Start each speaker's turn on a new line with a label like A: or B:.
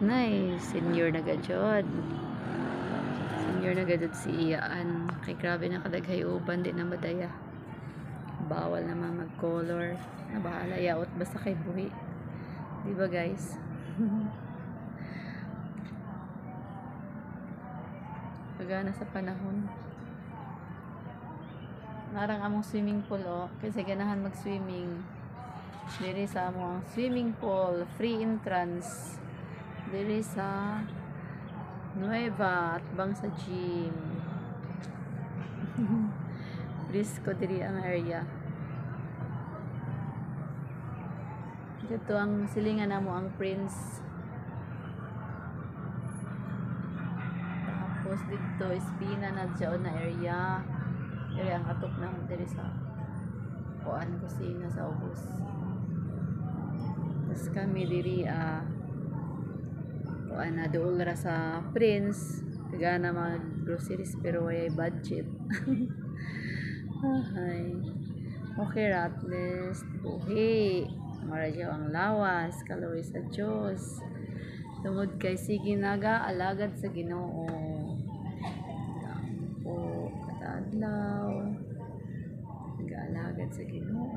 A: Nay, senior na gajod. Senior na gajod si Iyaan. Kay grabe na kadaghay uban, di na madaya. Bawal naman mag-color. Na bahala, yaot basta kay buhi. Diba guys? Pagana sa panahon. Narang among swimming pool kasi ganahan mag-swimming. Diri sa among swimming pool, free entrance. Diri sa Nueva at bang sa gym. Risco diri ang area. Dito ang silingan namo ang Prince. Tapos dito Espina na dyan na area. Diri ang atok na diri sa kuan kusina sa ubos. Tapos kami diri kuan na dool ra sa Prince. Taga na mag groceries pero ay budget. Ay. Okay ra at least buhi. Maradyo ang lawas, kaloy sa Diyos. Tungod kay sige naga, alagad sa Ginoo. Po, katadlaw. Nag-alagad sa Ginoo.